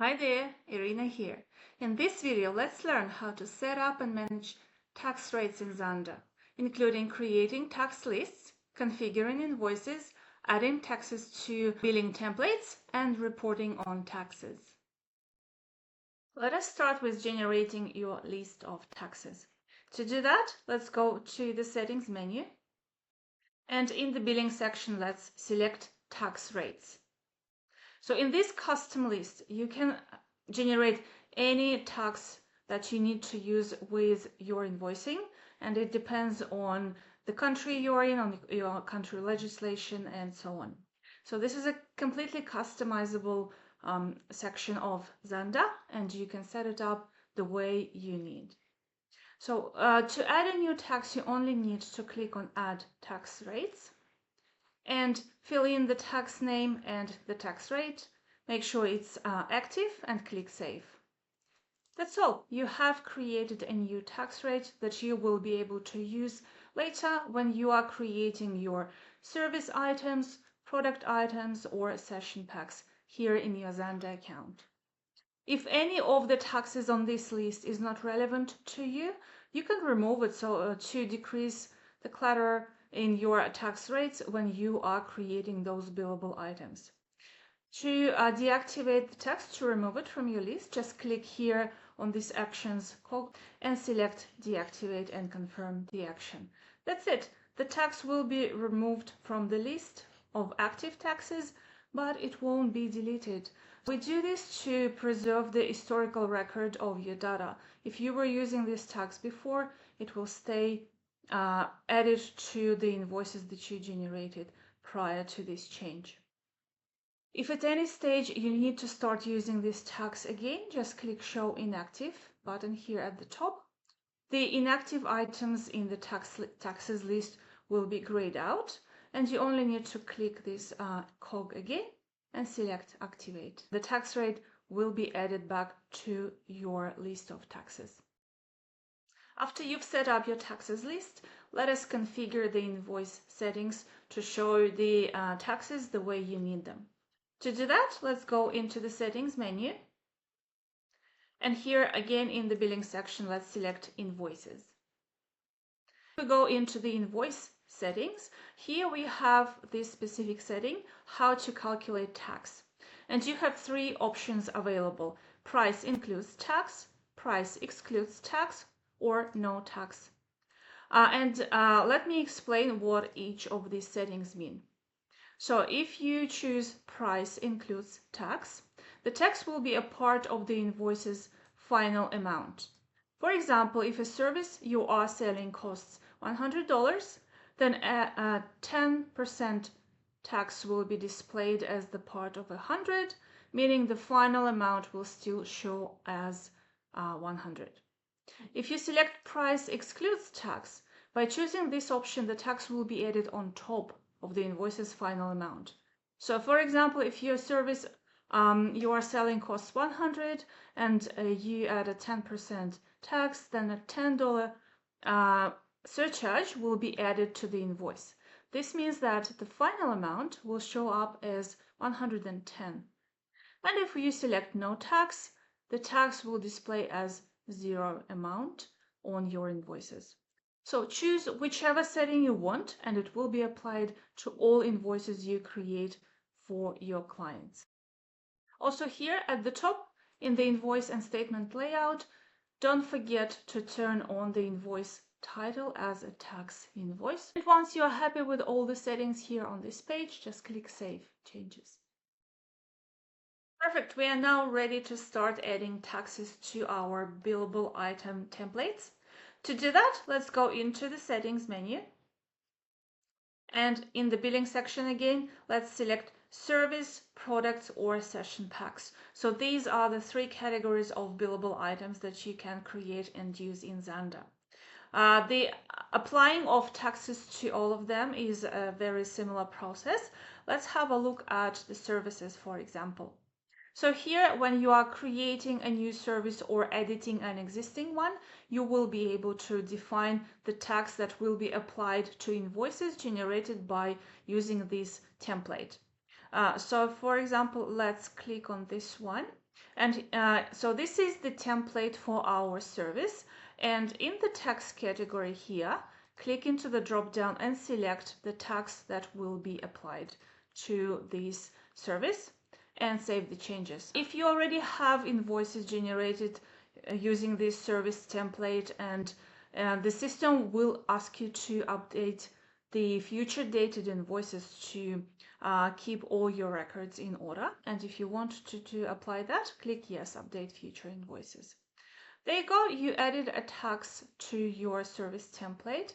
Hi there, Irina here. In this video, let's learn how to set up and manage tax rates in Zander, including creating tax lists, configuring invoices, adding taxes to billing templates, and reporting on taxes. Let us start with generating your list of taxes. To do that, let's go to the Settings menu, and in the Billing section, let's select Tax Rates. So in this custom list, you can generate any tax that you need to use with your invoicing, and it depends on the country you're in, on your country legislation, and so on. So this is a completely customizable section of Zander, and you can set it up the way you need. So to add a new tax, you only need to click on Add Tax Rates and fill in the tax name and the tax rate. Make sure it's active and click Save. That's all. You have created a new tax rate that you will be able to use later when you are creating your service items, product items, or session packs here in your Zander account. If any of the taxes on this list is not relevant to you, you can remove it to decrease the clutter in your tax rates when you are creating those billable items. To deactivate the text, to remove it from your list, just click here on this actions cog and select deactivate and confirm the action. That's it. The tax will be removed from the list of active taxes, but it won't be deleted. We do this to preserve the historical record of your data. If you were using this tax before, it will stay added to the invoices that you generated prior to this change. If at any stage you need to start using this tax again, just click Show Inactive button here at the top. The inactive items in the taxes list will be grayed out, and you only need to click this cog again and select Activate. The tax rate will be added back to your list of taxes. After you've set up your taxes list, let us configure the invoice settings to show the taxes the way you need them. To do that, let's go into the Settings menu. And here again in the Billing section, let's select Invoices. We go into the Invoice settings. Here we have this specific setting, how to calculate tax. And you have three options available: price includes tax, price excludes tax, or no tax. Let me explain what each of these settings mean. So if you choose price includes tax, the tax will be a part of the invoice's final amount. For example, if a service you are selling costs $100, then a 10% tax will be displayed as the part of 100, meaning the final amount will still show as 100. If you select price excludes tax, by choosing this option, the tax will be added on top of the invoice's final amount. So for example, if your service you are selling costs 100 and you add a 10% tax, then a $10 surcharge will be added to the invoice. This means that the final amount will show up as 110. And if you select no tax, the tax will display as 0 amount on your invoices. So choose whichever setting you want, and it will be applied to all invoices you create for your clients. Also here at the top in the invoice and statement layout, don't forget to turn on the invoice title as a tax invoice. And once you are happy with all the settings here on this page, just click Save Changes. Perfect. We are now ready to start adding taxes to our billable item templates. To do that, let's go into the Settings menu. And in the Billing section again, let's select Service, Products, or Session Packs. So these are the three categories of billable items that you can create and use in Zander. The applying of taxes to all of them is a very similar process. Let's have a look at the services, for example. So here, when you are creating a new service or editing an existing one, you will be able to define the tax that will be applied to invoices generated by using this template. So for example, let's click on this one And so this is the template for our service. And in the tax category here, click into the drop down and select the tax that will be applied to this service and save the changes. If you already have invoices generated using this service template, and the system will ask you to update the future dated invoices to keep all your records in order. And if you want to apply that, click yes, update future invoices. There you go, you added a tax to your service template.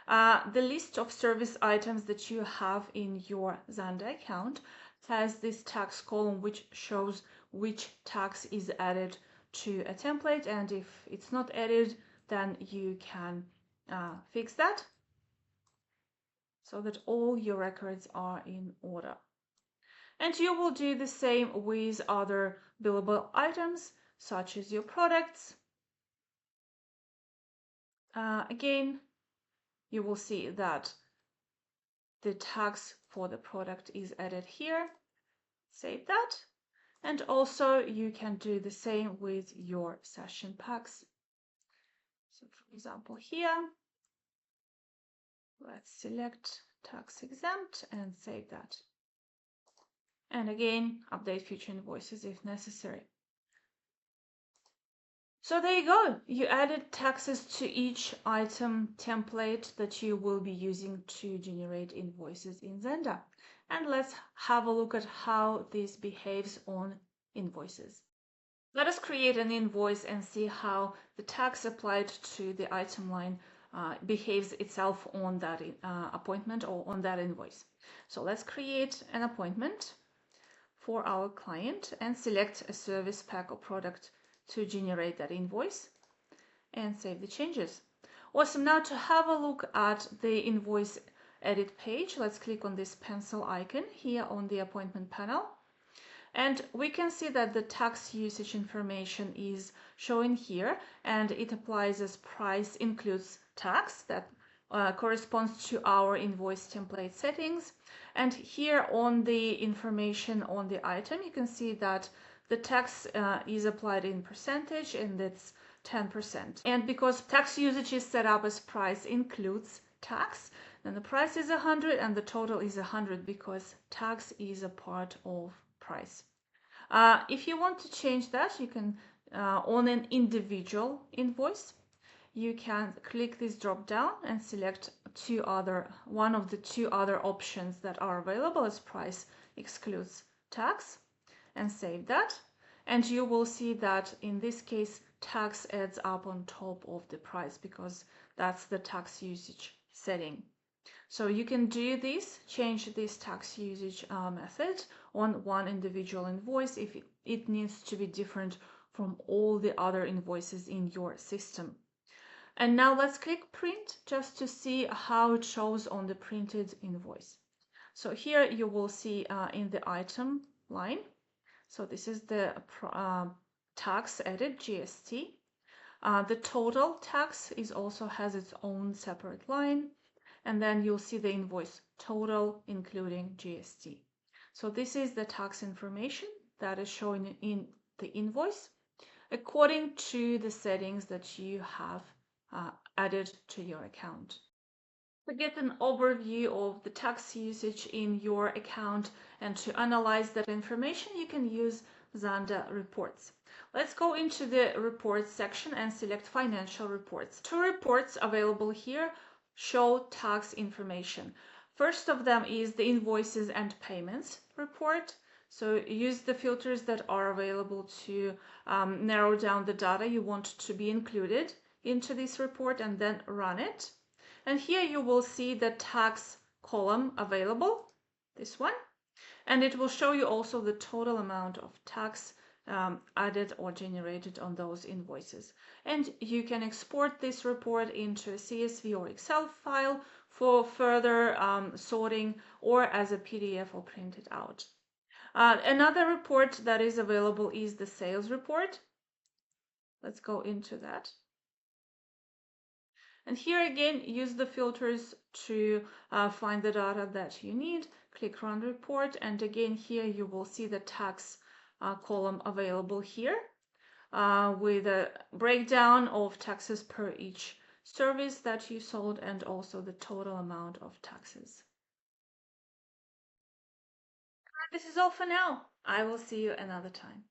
The list of service items that you have in your Zander account has this tax column which shows which tax is added to a template, and if it's not added, then you can fix that so that all your records are in order. And you will do the same with other billable items such as your products. Again, you will see that the tax for the product is added here. Save that. And also you can do the same with your session packs. So for example here, let's select tax exempt and save that. And again, update future invoices if necessary. So there you go. You added taxes to each item template that you will be using to generate invoices in Zander. And let's have a look at how this behaves on invoices. Let us create an invoice and see how the tax applied to the item line behaves itself on that appointment or on that invoice. So let's create an appointment for our client and select a service pack or product to generate that invoice and save the changes. Awesome. Now to have a look at the invoice edit page, let's click on this pencil icon here on the appointment panel. And we can see that the tax usage information is showing here, and it applies as price includes tax that corresponds to our invoice template settings. And here on the information on the item, you can see that the tax is applied in percentage, and it's 10%. And because tax usage is set up as price includes tax, then the price is 100 and the total is 100 because tax is a part of price. If you want to change that, you can on an individual invoice, you can click this drop down and select one of the two other options that are available as price excludes tax and save that. And you will see that in this case, tax adds up on top of the price because that's the tax usage setting. So you can do this, change this tax usage method on one individual invoice if it needs to be different from all the other invoices in your system. And now let's click print just to see how it shows on the printed invoice. So here you will see in the item line. So this is the tax added GST. The total tax also has its own separate line. And then you'll see the invoice total including GST. So this is the tax information that is shown in the invoice according to the settings that you have added to your account. To get an overview of the tax usage in your account and to analyze that information, you can use Zander reports. Let's go into the reports section and select financial reports. Two reports available here show tax information. First of them is the invoices and payments report. So use the filters that are available to narrow down the data you want to be included into this report and then run it. And here you will see the tax column available, this one, and it will show you also the total amount of tax added or generated on those invoices. And you can export this report into a CSV or Excel file for further sorting or as a PDF or printed out. Another report that is available is the sales report. Let's go into that. And here again, use the filters to find the data that you need. Click Run Report, and again here you will see the tax column available here with a breakdown of taxes per each service that you sold and also the total amount of taxes. This is all for now. I will see you another time.